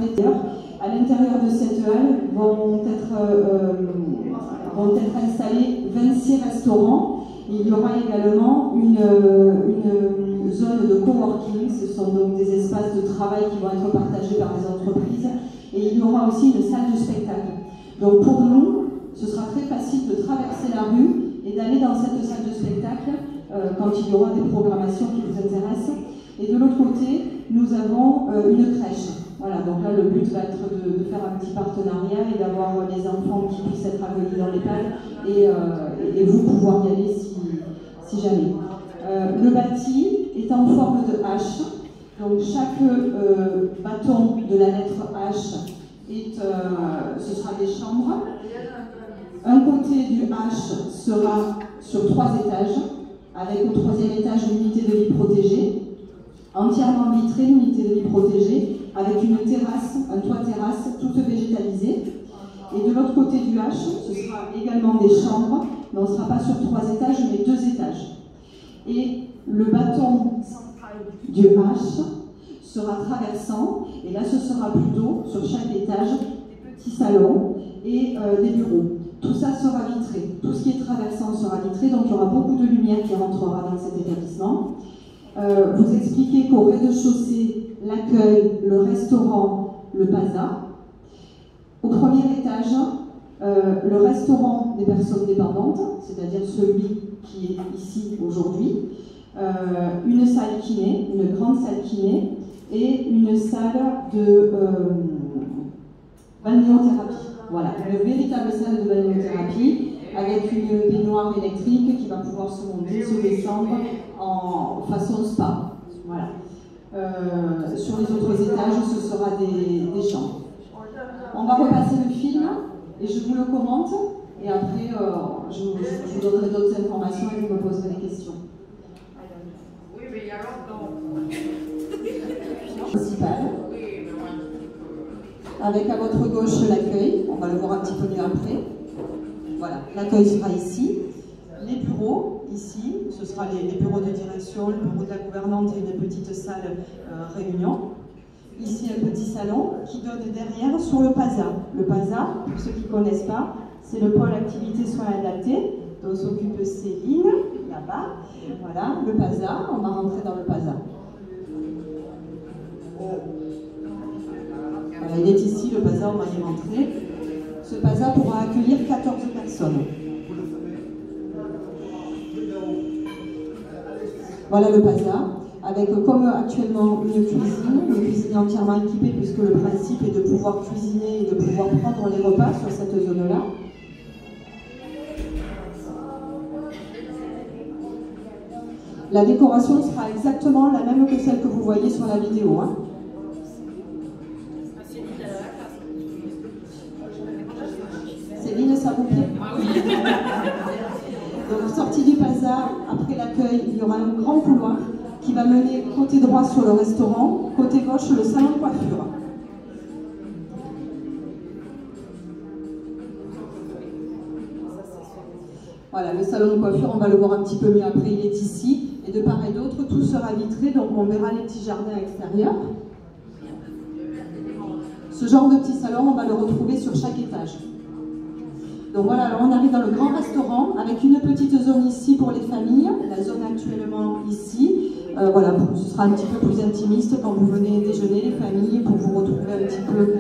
d'éteurs. À l'intérieur de cette halle vont être installés 26 restaurants. Il y aura également une zone de coworking, ce sont donc des espaces de travail qui vont être partagés par les entreprises, et il y aura aussi une salle de spectacle. Donc pour nous, ce sera très facile de traverser la rue et d'aller dans cette salle de spectacle quand il y aura des programmations qui vous intéressent. Et de l'autre côté, nous avons une crèche. Voilà, donc là le but va être de faire un petit partenariat et d'avoir les enfants qui puissent être accueillis dans l'EHPAD et vous pouvoir y aller si jamais. Le bâti est en forme de H, donc chaque bâton de la lettre H ce sera des chambres. Un côté du H sera sur 3 étages, avec au 3e étage une unité de vie protégée, entièrement vitrée, une unité de vie protégée, avec une terrasse, un toit terrasse, toute végétalisée. Et de l'autre côté du H, ce sera également des chambres, mais on ne sera pas sur 3 étages, mais 2 étages. Et le bâton central du H sera traversant, et là ce sera plutôt sur chaque étage des petits salons et des bureaux. Tout ça sera vitré, tout ce qui est traversant sera vitré, donc il y aura beaucoup de lumière qui rentrera dans cet établissement. Vous expliquez qu'au rez-de-chaussée, l'accueil, le restaurant, le PASA. Au premier étage, le restaurant des personnes dépendantes, c'est-à-dire celui qui est ici aujourd'hui, une salle kiné, une grande salle kiné, et une salle de balnéothérapie. Voilà, une véritable salle de balnéothérapie avec une baignoire électrique qui va pouvoir se monter, se descendre en façon spa. Voilà. Sur les autres étages, ce sera des chambres. On va repasser le film et je vous le commente et après je vous donnerai d'autres informations et vous me poserez des questions. Oui, mais alors Principal. Avec à votre gauche l'accueil, on va le voir un petit peu mieux après. Voilà, l'accueil sera ici. Les bureaux, ici, ce sera les bureaux de direction, le bureau de la gouvernante et une petite salle réunion. Ici, un petit salon qui donne derrière sur le PASA. Le PASA, pour ceux qui ne connaissent pas, c'est le pôle activité soins adaptés, dont s'occupe Céline, là-bas. Voilà, le PASA, on va rentrer dans le PASA. Voilà, il est ici, le PASA, on va y rentrer. Ce PASA pourra accueillir 14 personnes. Voilà le PASA, avec comme actuellement une cuisine entièrement équipée, puisque le principe est de pouvoir cuisiner et de pouvoir prendre les repas sur cette zone-là. La décoration sera exactement la même que celle que vous voyez sur la vidéo. Hein. Céline, ça vous plaît? Donc, sortie du PASA, après l'accueil, il y aura un grand couloir qui va mener côté droit sur le restaurant, côté gauche le salon de coiffure. Voilà, le salon de coiffure, on va le voir un petit peu mieux après, il est ici. Et de part et d'autre, tout sera vitré, donc on verra les petits jardins extérieurs. Ce genre de petit salon, on va le retrouver sur chaque étage. Donc voilà, alors on arrive dans le grand restaurant avec une petite zone ici pour les familles, la zone actuellement ici. Voilà, ce sera un petit peu plus intimiste quand vous venez déjeuner, les familles, pour vous retrouver un petit peu,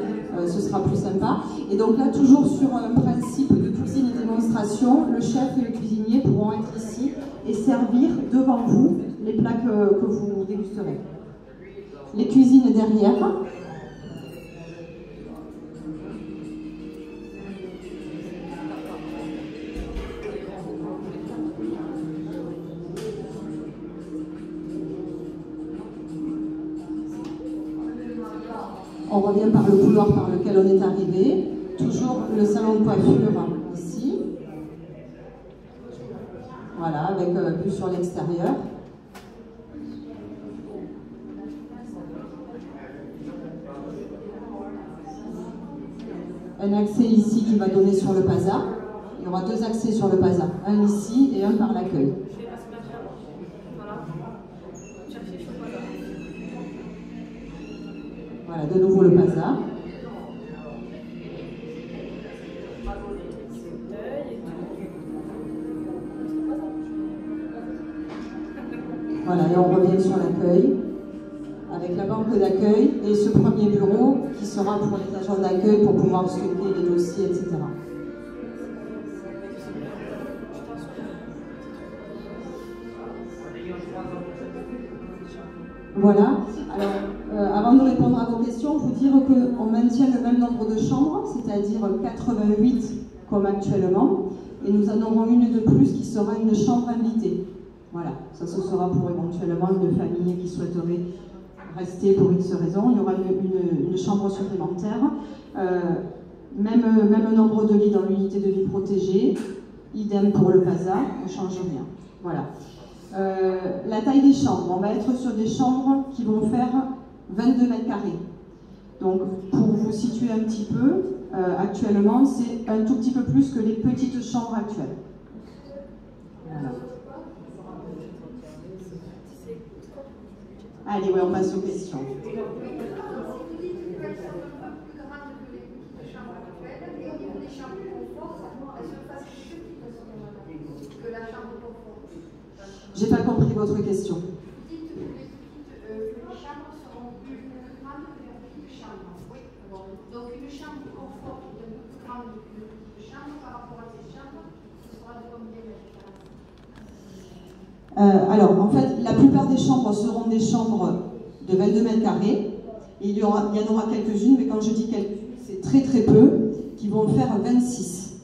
ce sera plus sympa. Et donc là, toujours sur un principe de cuisine et démonstration, le chef et le cuisinier pourront être ici et servir devant vous les plats que vous dégusterez. Les cuisines derrière. On revient par le couloir par lequel on est arrivé. Toujours le salon de coiffure ici. Voilà, avec vue sur l'extérieur. Un accès ici qui va donner sur le PASA. Il y aura 2 accès sur le PASA. Un ici et un par l'accueil. Voilà, de nouveau le PASA. Allez, on revient sur l'accueil, avec la banque d'accueil et ce premier bureau qui sera pour les agents d'accueil pour pouvoir stocker les dossiers, etc. Voilà. Alors, avant de répondre à vos questions, vous dire qu'on maintient le même nombre de chambres, c'est-à-dire 88 comme actuellement, et nous en aurons une de plus qui sera une chambre invitée. Voilà, ça ce sera pour éventuellement une famille qui souhaiterait rester pour X raison. Il y aura une chambre supplémentaire, même nombre de lits dans l'unité de vie protégée, idem pour le PASA, on ne change rien. Voilà. La taille des chambres, on va être sur des chambres qui vont faire 22 mètres carrés. Donc, pour vous situer un petit peu, actuellement, c'est un tout petit peu plus que les petites chambres actuelles. Voilà. Allez, ouais, on passe aux questions. J'ai pas compris votre question. Les chambres seront plus grandes que les petites chambres. Oui. Donc une chambre confort est un peu plus grande qu'une petite chambre par rapport à ces chambres, ce sera de combien de alors, en fait, la plupart des chambres seront des chambres de 22 mètres carrés. Et il y en aura quelques-unes, mais quand je dis quelques-unes, c'est très très peu, qui vont faire 26.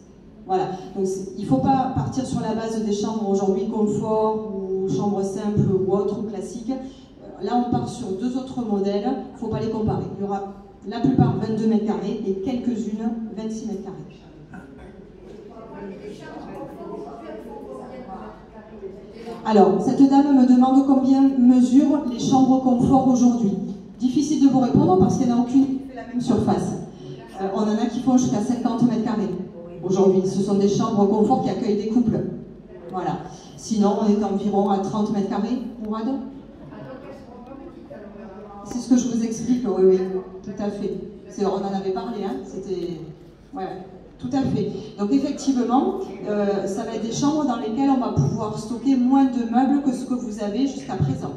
Voilà. Donc, il ne faut pas partir sur la base des chambres aujourd'hui confort ou chambres simples ou autres ou classiques. Là, on part sur deux autres modèles. Il ne faut pas les comparer. Il y aura la plupart 22 mètres carrés et quelques-unes 26 mètres carrés. Alors, cette dame me demande combien mesurent les chambres confort aujourd'hui. Difficile de vous répondre parce qu'il n'y en a aucune qui fait la même surface. On en a qui font jusqu'à 50 mètres carrés aujourd'hui. Ce sont des chambres confort qui accueillent des couples. Voilà. Sinon, on est environ à 30 mètres carrés, Mourad. C'est ce que je vous explique, oui, tout à fait. On en avait parlé, hein. C'était... Ouais. Tout à fait. Donc effectivement, ça va être des chambres dans lesquelles on va pouvoir stocker moins de meubles que ce que vous avez jusqu'à présent.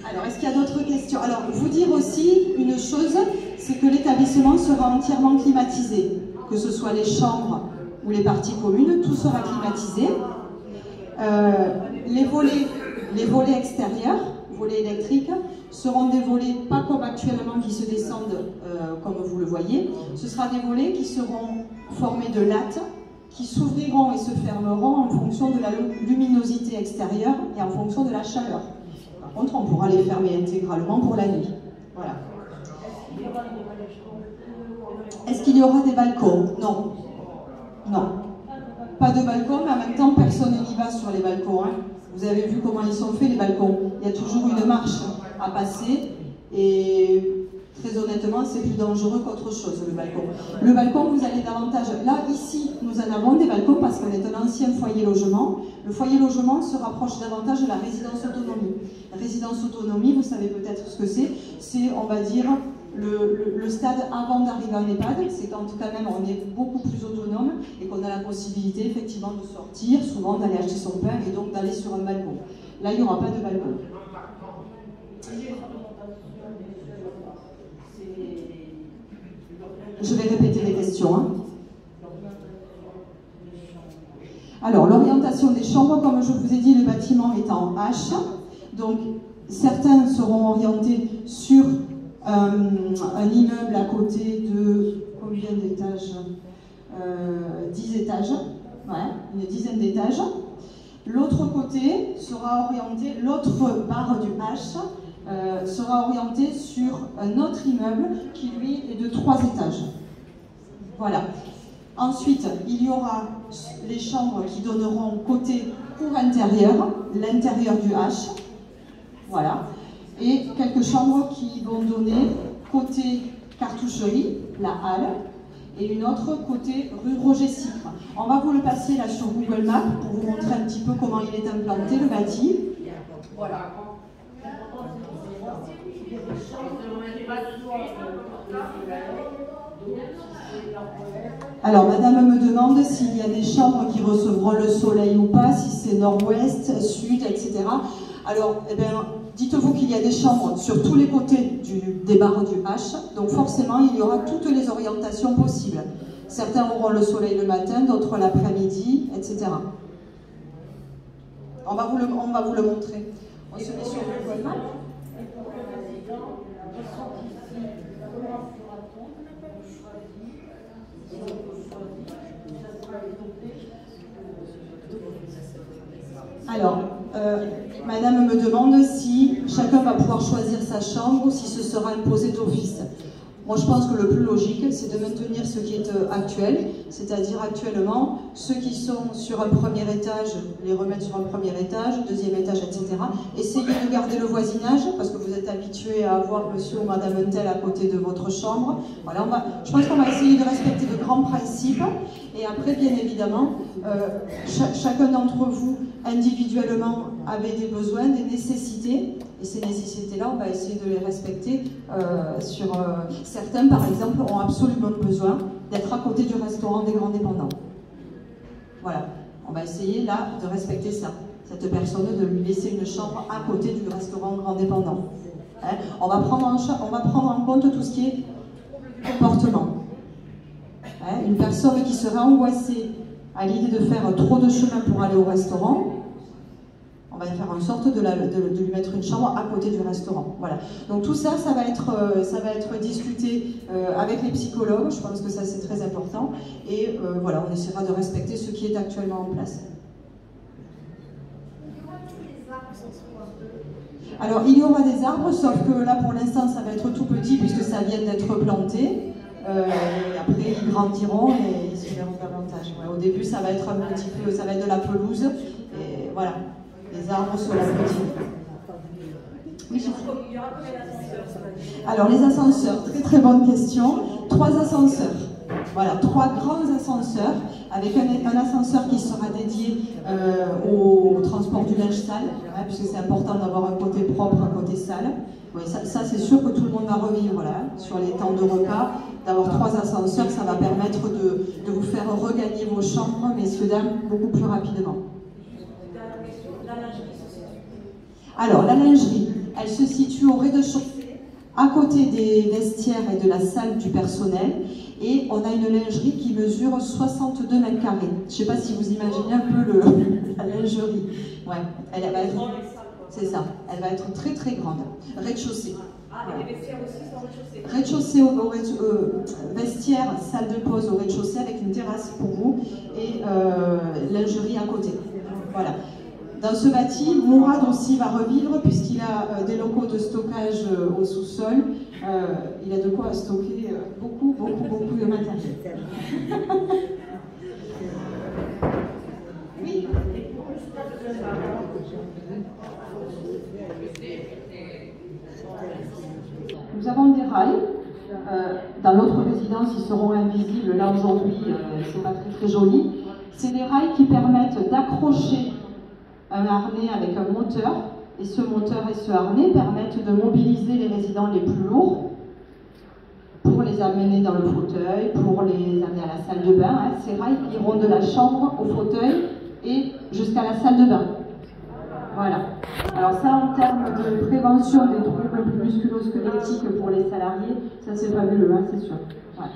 Alors, est-ce qu'il y a d'autres questions? Alors, vous dire aussi une chose, c'est que l'établissement sera entièrement climatisé. Que ce soit les chambres ou les parties communes, tout sera climatisé. Les volets extérieurs, volets électriques, seront des volets pas comme actuellement qui se descendent comme vous le voyez. Ce sera des volets qui seront formés de lattes qui s'ouvriront et se fermeront en fonction de la luminosité extérieure et en fonction de la chaleur. Par contre, on pourra les fermer intégralement pour la nuit. Voilà. Est-ce qu'il y aura des balcons? Non. Non. Pas de balcon, mais en même temps, personne n'y va sur les balcons. Hein. Vous avez vu comment ils sont faits, les balcons. Il y a toujours une marche à passer et très honnêtement, c'est plus dangereux qu'autre chose, le balcon. Le balcon, vous allez davantage... Là, ici, nous en avons des balcons parce qu'on est un ancien foyer logement. Le foyer logement se rapproche davantage de la résidence autonomie. La résidence autonomie, vous savez peut-être ce que c'est. C'est, on va dire, le stade avant d'arriver en EHPAD. C'est quand quand même on est beaucoup plus autonome et qu'on a la possibilité effectivement de sortir, souvent d'aller acheter son pain et donc d'aller sur un balcon. Là, il n'y aura pas de balcon. Je vais répéter les questions. Hein. Alors, l'orientation des chambres, comme je vous ai dit, le bâtiment est en H. Donc, certains seront orientés sur un immeuble à côté de combien d'étages 10 étages. Ouais, une dizaine d'étages. L'autre côté sera orienté, l'autre barre du H sera orienté sur un autre immeuble qui, lui, est de 3 étages. Voilà. Ensuite, il y aura les chambres qui donneront côté cour intérieure, l'intérieur du H. Voilà. Et quelques chambres qui vont donner côté cartoucherie, la halle, et une autre côté rue Roger-Sicre. On va vous le passer là sur Google Maps pour vous montrer un petit peu comment il est implanté, le bâti. Voilà. Alors, madame me demande s'il y a des chambres qui recevront le soleil ou pas, si c'est nord-ouest, sud, etc. Alors, eh bien, dites-vous qu'il y a des chambres sur tous les côtés des barres du H, donc forcément, il y aura toutes les orientations possibles. Certains auront le soleil le matin, d'autres l'après-midi, etc. On va vous le montrer. On se met sur le point. Alors, madame me demande si chacun va pouvoir choisir sa chambre ou si ce sera imposé d'office. Moi, je pense que le plus logique, c'est de maintenir ce qui est actuel, c'est-à-dire actuellement, ceux qui sont sur un premier étage, les remettre sur un premier étage, deuxième étage, etc. Essayez de garder le voisinage, parce que vous êtes habitué à avoir monsieur ou madame un tel à côté de votre chambre. Voilà, je pense qu'on va essayer de respecter de grands principes, et après, bien évidemment, chacun d'entre vous, individuellement, avait des besoins, des nécessités, et ces nécessités-là, on va essayer de les respecter. Certains, par exemple, ont absolument besoin d'être à côté du restaurant des grands dépendants. Voilà, on va essayer là de respecter ça. Cette personne, de lui laisser une chambre à côté du restaurant grand dépendant. Hein, on va prendre en compte tout ce qui est comportement. Hein, une personne qui serait angoissée à l'idée de faire trop de chemin pour aller au restaurant, on va faire en sorte de lui mettre une chambre à côté du restaurant. Voilà. Donc tout ça, ça va être discuté avec les psychologues. Je pense que ça, c'est très important. Et voilà, on essaiera de respecter ce qui est actuellement en place. Alors, il y aura des arbres, sauf que là, pour l'instant, ça va être tout petit puisque ça vient d'être planté. Et après, ils grandiront et ils se verront davantage. Ouais, au début, ça va être un petit peu, ça va être de la pelouse. Et voilà. Les arbres sur la petite. Oui, alors, les ascenseurs, très très bonne question. 3 ascenseurs. Voilà, 3 grands ascenseurs, avec un ascenseur qui sera dédié au transport du linge sale, hein, puisque c'est important d'avoir un côté propre, un côté sale. Oui, ça c'est sûr que tout le monde va revivre là, sur les temps de repas. D'avoir 3 ascenseurs, ça va permettre de vous faire regagner vos chambres, messieurs, dames, beaucoup plus rapidement. Alors, la lingerie, elle se situe au rez-de-chaussée, à côté des vestiaires et de la salle du personnel. Et on a une lingerie qui mesure 62 mètres carrés. Je ne sais pas si vous imaginez un peu la lingerie. Ouais, elle va être... C'est ça, elle va être très très grande. Rez-de-chaussée. Ah, et les vestiaires aussi sont rez-de-chaussée. Rez-de-chaussée, vestiaire, salle de pause au rez-de-chaussée avec une terrasse pour vous et lingerie à côté. Voilà. Dans ce bâti, Mourad aussi va revivre puisqu'il a des locaux de stockage au sous-sol. Il a de quoi stocker beaucoup de matériel. Oui. Nous avons des rails. Dans l'autre résidence, ils seront invisibles. Là, aujourd'hui, c'est pas très joli. C'est des rails qui permettent d'accrocher un harnais avec un moteur. Et ce moteur et ce harnais permettent de mobiliser les résidents les plus lourds pour les amener dans le fauteuil, pour les amener à la salle de bain. Hein. Ces rails iront de la chambre au fauteuil et jusqu'à la salle de bain. Voilà. Alors ça, en termes de prévention des troubles musculo-squelettiques pour les salariés, ça c'est fabuleux, hein, c'est sûr. Ouais.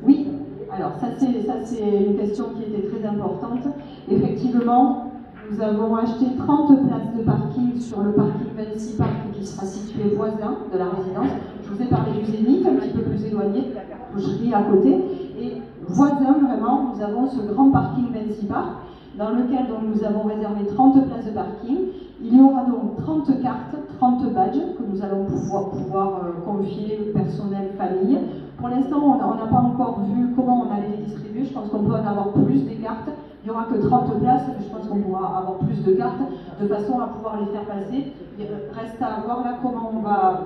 Oui, alors ça c'est une question qui était très importante. Effectivement, nous avons acheté 30 places de parking sur le parking Vinci Park qui sera situé voisin de la résidence. Je vous ai parlé du Zénith, un petit peu plus éloigné, de la boucherie à côté. Et voisin, vraiment, nous avons ce grand parking Vinci Park dans lequel donc, nous avons réservé 30 places de parking. Il y aura donc 30 cartes, 30 badges que nous allons pouvoir confier au personnel famille. Pour l'instant, on n'a pas encore vu comment on allait les distribuer. Je pense qu'on peut en avoir plus des cartes. Il n'y aura que 30 places, mais je pense qu'on pourra avoir plus de cartes de façon à pouvoir les faire passer. Il reste à voir là comment on va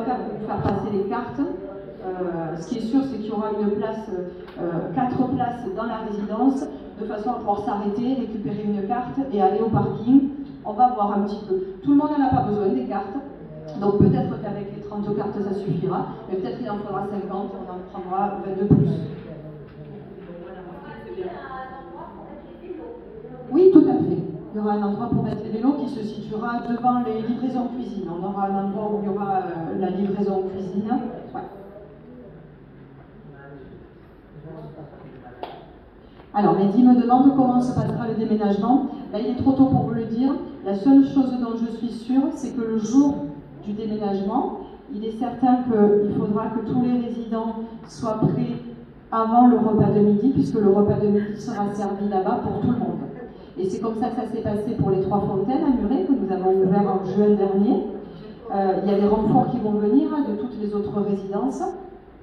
faire pour faire passer les cartes. Ce qui est sûr, c'est qu'il y aura une place, 4 places dans la résidence, de façon à pouvoir s'arrêter, récupérer une carte et aller au parking. On va voir un petit peu. Tout le monde n'en a pas besoin des cartes. Donc peut-être qu'avec les 30 cartes ça suffira, mais peut-être qu'il en faudra 50, on en prendra 22 plus. Oui, tout à fait. Il y aura un endroit pour mettre les vélos qui se situera devant les livraisons cuisine. On aura un endroit où il y aura la livraison cuisine. Ouais. Alors, Mehdi me demande comment se passera le déménagement. Là, il est trop tôt pour vous le dire. La seule chose dont je suis sûre, c'est que le jour du déménagement, il est certain qu'il faudra que tous les résidents soient prêts avant le repas de midi, puisque le repas de midi sera servi là-bas pour tout le monde. Et c'est comme ça que ça s'est passé pour les 3 fontaines à Muret, que nous avons ouvert en juin dernier. Il y a des renforts qui vont venir de toutes les autres résidences.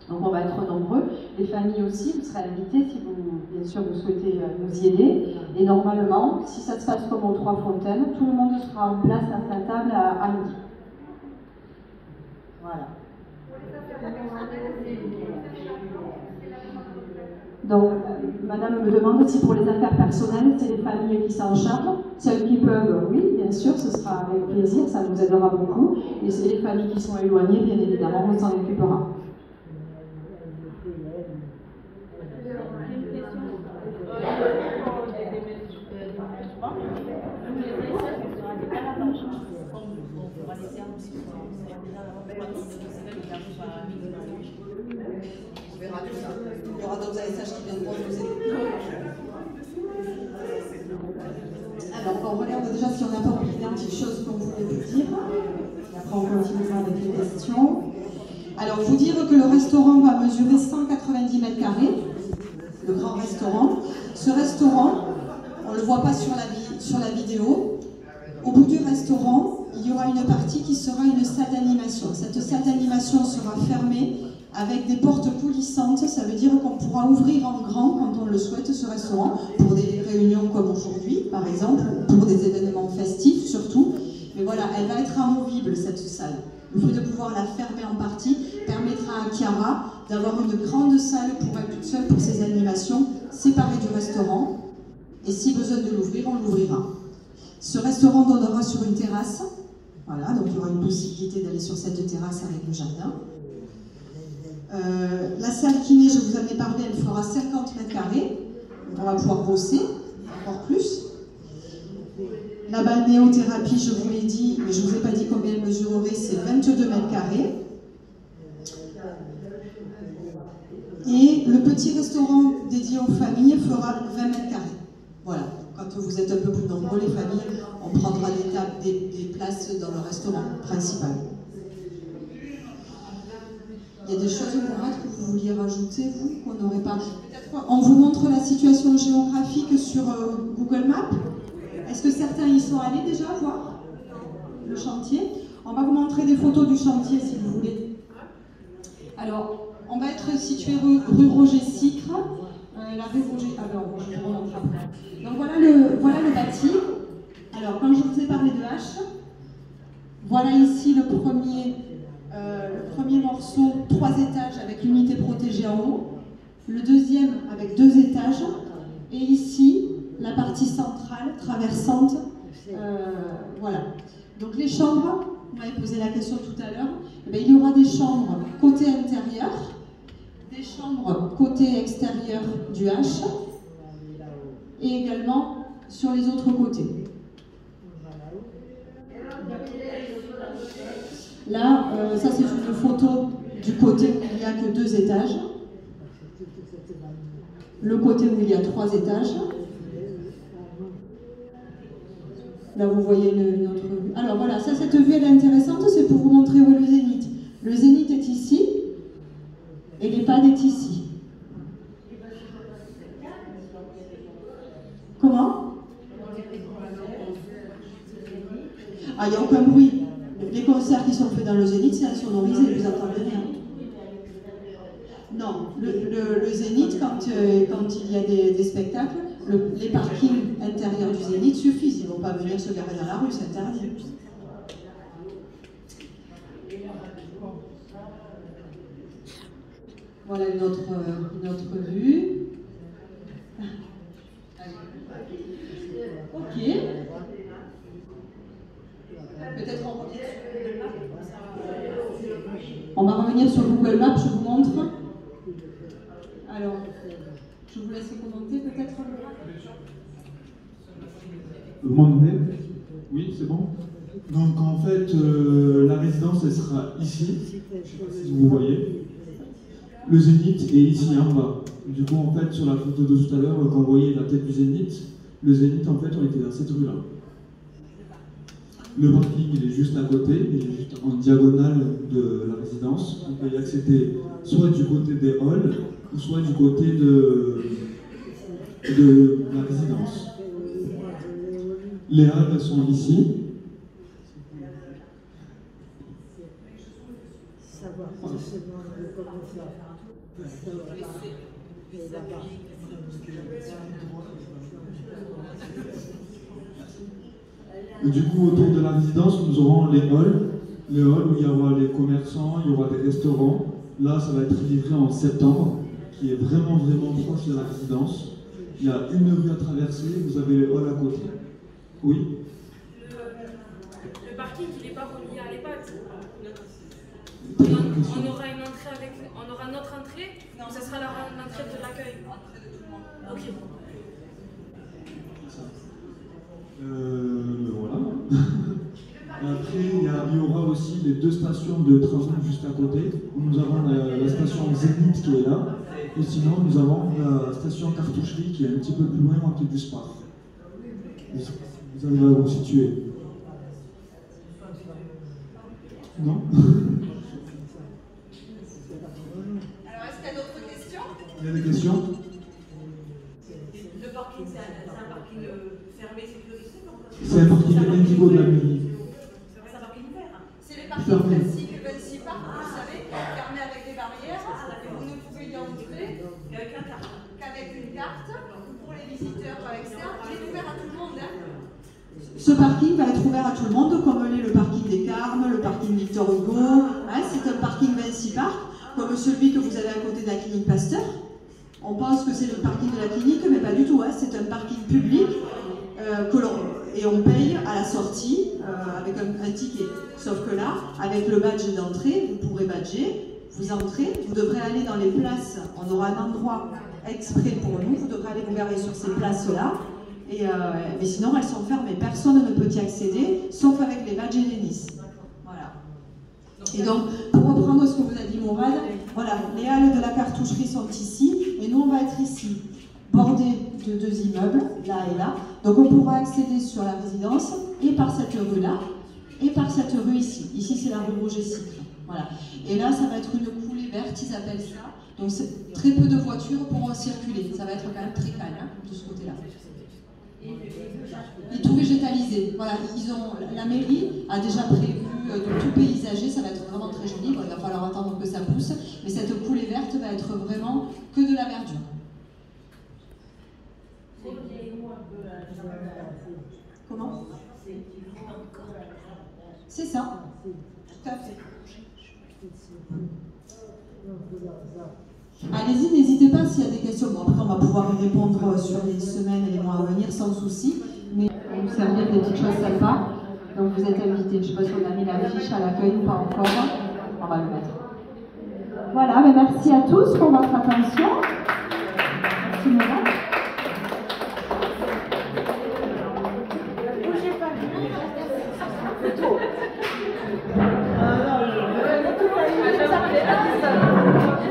Donc on va être nombreux. Les familles aussi, vous serez invités si vous, bien sûr, vous souhaitez nous y aider. Et normalement, si ça se passe comme aux 3 fontaines, tout le monde sera en place à sa table à midi. Voilà. Donc, madame me demande si pour les affaires personnelles, c'est les familles qui s'en chargent. Celles qui peuvent, oui, bien sûr, ce sera avec plaisir, ça nous aidera beaucoup. Et c'est les familles qui sont éloignées, bien évidemment, on s'en occupera. Il y aura d'autres ASH qui viendront nous aider. Alors, on regarde déjà si on n'a pas oublié quelque chose qu'on voulait vous dire. Et après, on continuera avec les questions. Alors, vous dire que le restaurant va mesurer 190 mètres carrés, le grand restaurant. Ce restaurant, on ne le voit pas sur la vidéo. Au bout du restaurant, il y aura une partie qui sera une salle d'animation. Cette salle d'animation sera fermée avec des portes coulissantes. Ça veut dire qu'on pourra ouvrir en grand, quand on le souhaite, ce restaurant, pour des réunions comme aujourd'hui, par exemple, pour des événements festifs surtout. Mais voilà, elle va être amovible, cette salle. Le fait de pouvoir la fermer en partie permettra à Chiara d'avoir une grande salle pour elle toute seule pour ses animations, séparée du restaurant. Et si besoin de l'ouvrir, on l'ouvrira. Ce restaurant donnera sur une terrasse. Voilà, donc il y aura une possibilité d'aller sur cette terrasse avec le jardin. La salle kiné, je vous en ai parlé, elle fera 50 mètres carrés. On va pouvoir bosser encore plus. La balnéothérapie, je vous l'ai dit, mais je ne vous ai pas dit combien elle mesurerait, c'est 22 mètres carrés. Et le petit restaurant dédié aux familles fera 20 mètres carrés. Voilà, quand vous êtes un peu plus nombreux, les familles, on prendra des places dans le restaurant principal. Il y a des choses, Mourad, que vous vouliez rajouter, vous, qu'on n'aurait pas. On vous montre la situation géographique sur Google Maps. Est-ce que certains y sont allés déjà voir le chantier? On va vous montrer des photos du chantier, si vous voulez. Alors, on va être situé rue Roger-Sicre. La rue Roger... Alors, je vous remontre après. Donc voilà le bâti. Alors, quand je vous ai parlé de H, voilà ici le premier morceau, 3 étages avec l'unité protégée en haut. Le deuxième avec 2 étages. Et ici, la partie centrale, traversante. Voilà. Donc les chambres, vous m'avez posé la question tout à l'heure, il y aura des chambres côté intérieur, des chambres côté extérieur du H, et également sur les autres côtés. Là, ça c'est une photo du côté où il n'y a que 2 étages, le côté où il y a 3 étages. Là, vous voyez une autre vue. Alors voilà, cette vue elle est intéressante, c'est pour vous montrer où est le zénith. Le zénith est ici, et l'EHPAD est ici. Comment? Ah, il n'y a aucun bruit. Les concerts qui sont faits dans le zénith, c'est insonorisé, vous n'entendez rien. Non, le zénith, quand il y a des spectacles, les parkings intérieurs du zénith suffisent. Ils ne vont pas venir se garer dans la rue, c'est interdit. Voilà une autre vue. Ok. Peut-être on revient sur le map, comme ça. On va revenir sur Google Maps, je vous montre. Alors, je vous laisse commenter peut-être. Vous m'entendez? Oui, c'est bon. Donc en fait, la résidence, elle sera ici. Je ne sais pas si vous voyez. Le zénith est ici en bas. Du coup, en fait, sur la photo de tout à l'heure, quand vous voyez la tête du zénith, le zénith, en fait, on était dans cette rue-là. Le parking, il est juste à côté, il est juste en diagonale de la résidence. On peut y accéder soit du côté des halls, ou soit du côté de la résidence. Les halls, elles sont ici. Et du coup, autour de la résidence, nous aurons les halls où il y aura les commerçants, il y aura des restaurants. Là, ça va être livré en septembre, qui est vraiment proche de la résidence. Il y a une rue à traverser, vous avez les halls à côté. Oui? Le parking, il n'est pas relié à l'EHPAD. On aura notre entrée, ou ce sera l'entrée de l'accueil. Ok. Voilà. Après, il y aura aussi les deux stations de train juste à côté. Nous avons la station Zénith qui est là. Et sinon, nous avons la station Cartoucherie qui est un petit peu plus loin, à côté du Spar. Vous allez vous situer. Non? Alors, est-ce qu'il y a d'autres questions? Il y a des questions? Le parking, c'est un parking fermé, sécurisé? C'est un parking indigo de la mairie. C'est un parking vert. C'est les parkings classiques du 26 Parc, vous savez, fermés avec des barrières. Vous ne pouvez y entrer qu'avec une carte. Pour les visiteurs externes, il est ouvert à tout le monde. Ce parking va être ouvert à tout le monde, comme l'est le parking des Carmes, le parking Victor Hugo. Hein, c'est un parking 26 Parc, comme celui que vous avez à côté de la clinique Pasteur. On pense que c'est le parking de la clinique, mais pas du tout. Hein, c'est un parking public et on paye à la sortie avec un ticket. Sauf que là, avec le badge d'entrée, vous pourrez badger, vous entrez, vous devrez aller dans les places. On aura un endroit exprès pour nous, vous devrez aller vous garer sur ces places-là. Mais sinon, elles sont fermées. Personne ne peut y accéder, sauf avec les badges et les Nice. Voilà. Et donc, pour reprendre ce que vous a dit Mourad, voilà, les halles de la cartoucherie sont ici, et nous, on va être ici, bordés de deux immeubles, là et là. Donc, on pourra accéder sur la résidence, et par cette rue-là, et par cette rue ici. Ici, c'est la rue Roger-Cycle. Voilà. Et là, ça va être une coulée verte, ils appellent ça. Donc, très peu de voitures pourront circuler. Ça va être quand même très calme, hein, de ce côté-là. Et tout végétalisé. Voilà, la mairie a déjà prévu de tout paysager, ça va être vraiment très joli. Bon, il va falloir attendre que ça pousse, mais cette coulée verte va être vraiment que de la verdure. Comment? C'est ça. Tout à fait. Allez-y, n'hésitez pas s'il y a des questions. Bon, après, on va pouvoir y répondre sur les semaines et les mois à venir sans souci. Mais on vous servir des petites choses sympas. Donc, vous êtes invités. Je ne sais pas si on a mis l'affiche à l'accueil ou pas encore. On va le mettre. Voilà, mais merci à tous pour votre attention.